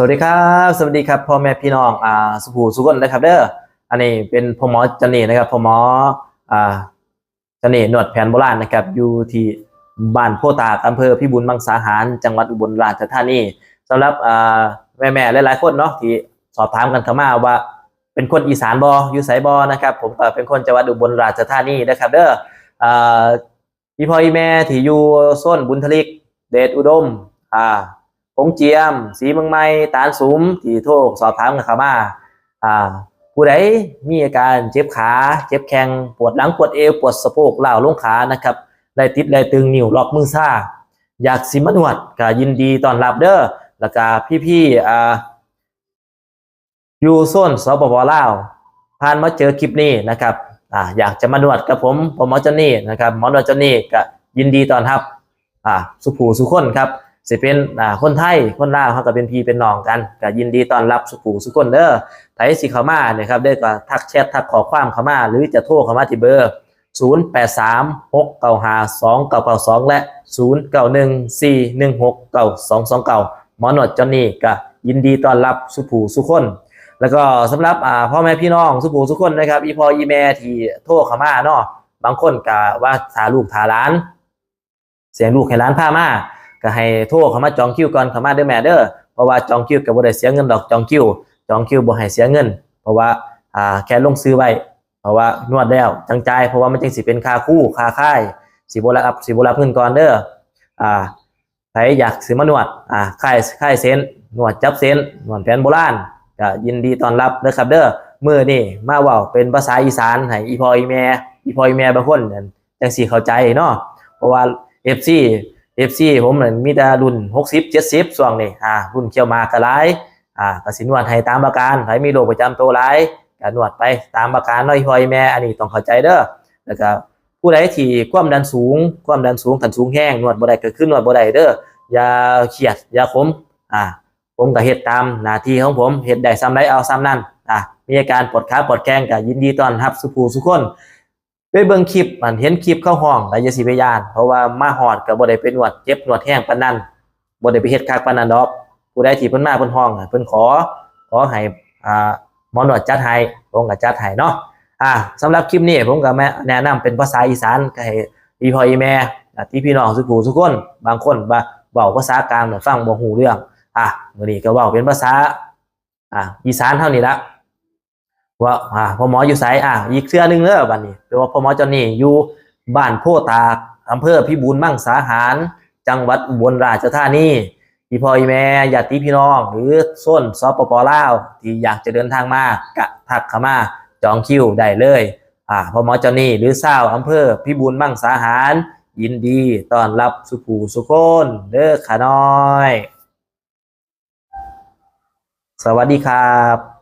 สวัสดีครับสวัสดีครับพ่อแม่พี่น้องสุภูสุขคนนะครับเด้ออันนี้เป็นพ่อหมอจันนี่นะครับพ่อหมออ่าจันนี่นวดแผนโบราณนะครับอยู่ที่บ้านโพตากอำเภอพิบูลมังสาหารจังหวัดอุบลราชธานีสำหรับแม่หลายๆคนเนาะที่สอบถามกันเข้ามาว่าเป็นคนอีสานบอยู่ไสบนะครับผมก็เป็นคนจังหวัดอุบลราชธานีนะครับเด้ออ่าพี่พ่อพี่แม่ที่อยู่โซนบุญทลิกเดชอุดมผงเจียมสีเมืองไม้ตาลสุมที่โทรสอบถามกันเข้ามาผู้ใดมีอาการเจ็บขาเจ็บแข้งปวดหลังปวดเอวปวดสะโพกเล่าลงขานะครับไหล่ติดไหล่ตึงนิ้วล็อกมือซ่าอยากสิมานวดก็ยินดีต้อนรับเด้อแล้วก็พี่อยู่โซนสปปลาวผ่านมาเจอคลิปนี้นะครับอยากจะมานวดกับผมหมอจอนนี่นะครับหมอนวดจอนนี่ก็ยินดีต้อนรับสุภูสุคนครับสิเป็นคนไทยคนลาวเขาก็เป็นพี่เป็นน้องกันก็ยินดีต้อนรับสุภูสุคนเด้อไทยสิเข้ามาเนี่ยครับได้ก็ทักแชททักขอความเข้ามาหรือจะโทรเข้ามาที่เบอร์0836952992และ0914169229หมอนวดจอนนี่ก็ยินดีต้อนรับสุภูสุคนแล้วก็สำหรับพ่อแม่พี่น้องสุภูสุคนนะครับอีพออีแม่ที่โทรเข้ามาเนาะบางคนก็ว่าถาลูกถาหลานเสียงลูกให้หลานพามาก็ให้โทรเข้ามาจองคิวก่อนเข้ามาเด้อแม่เด้อเพราะว่าจองคิวก็บ่ได้เสียเงินดอกจองคิวบ่ให้เสียเงินเพราะว่าแค่ลงซื้อไว้เพราะว่านวดแล้วจังใจเพราะว่ามันจังสิเป็นค่าคู่ค่าค่ายสิบ่รับเงินก่อนเด้อใครอยากซื้อมานวดค่ายเซนนวดจับเซนนวดแผนโบราณก็ยินดีต้อนรับเด้อครับเด้อมื้อนี้มาเว้าเป็นภาษาอีสานให้อีพ่ออีแม่บางคนจังสิเข้าใจเนาะเพราะว่า FC ผมเหมือนมีแต่รุ่น60 70ช่วงนี้รุ่นเขียวมากก็หลายก็สินวดให้ตามอาการใครมีโรคประจำตัวหลายก็นวดไปตามอาการน้อยพ่อยแม่อันนี้ต้องเข้าใจเด้อแล้วก็ผู้ใดที่ความดันสูงกันสูงแห้งนวดบ่ได้ก็คือนวดบ่ได้เด้ออย่าเครียดอย่าขมผมก็เฮ็ดตามหน้าที่ของผมเฮ็ดได้ซ้ำใดเอาซ้ำนั้นมีอาการปวดขาปวดแข้งก็ยินดีต้อนรับสุภูสุคนไปเบิ่งคลิปเห็นคลิปเข้าห้องก็อย่าสิไปย่านเพราะว่ามาฮอดก็บ่ได้ไปนวดเจ็บนวดแห้งปานนั้นบ่ได้ไปเฮ็ดคักปานนั้นดอกผู้ใดที่เพิ่นมาเพิ่นห้องเพิ่นขอให้หมอนวดจัดให้ผมก็จัดให้เนาะสำหรับคลิปนี้ผมก็แนะนำเป็นภาษาอีสานก็ให้พี่พ่อแม่ที่พี่น้องสุภูสุคนบางคนเว้าภาษากลางฟังบ่ฮู้เรื่องมื้อนี้ก็เว้าเป็นภาษาอีสานเท่านี้ละว่าพ่อหมออยู่ไสอีกเทื่อนึงเด้อบัดนี้แปลว่าพ่อหมอจอนนี่อยู่บ้านโพตากอำเภอพิบูลมังสาหารจังหวัดอุบลราชธานีพี่พ่อแม่ญาติพี่น้องหรือโซนสปปลาวที่อยากจะเดินทางมากะทักเข้ามาจองคิวได้เลยพ่อหมอจอนนี่หรือชาวอำเภอพิบูลมังสาหารยินดีต้อนรับสุภูสุคนเด้อขาน้อยสวัสดีครับ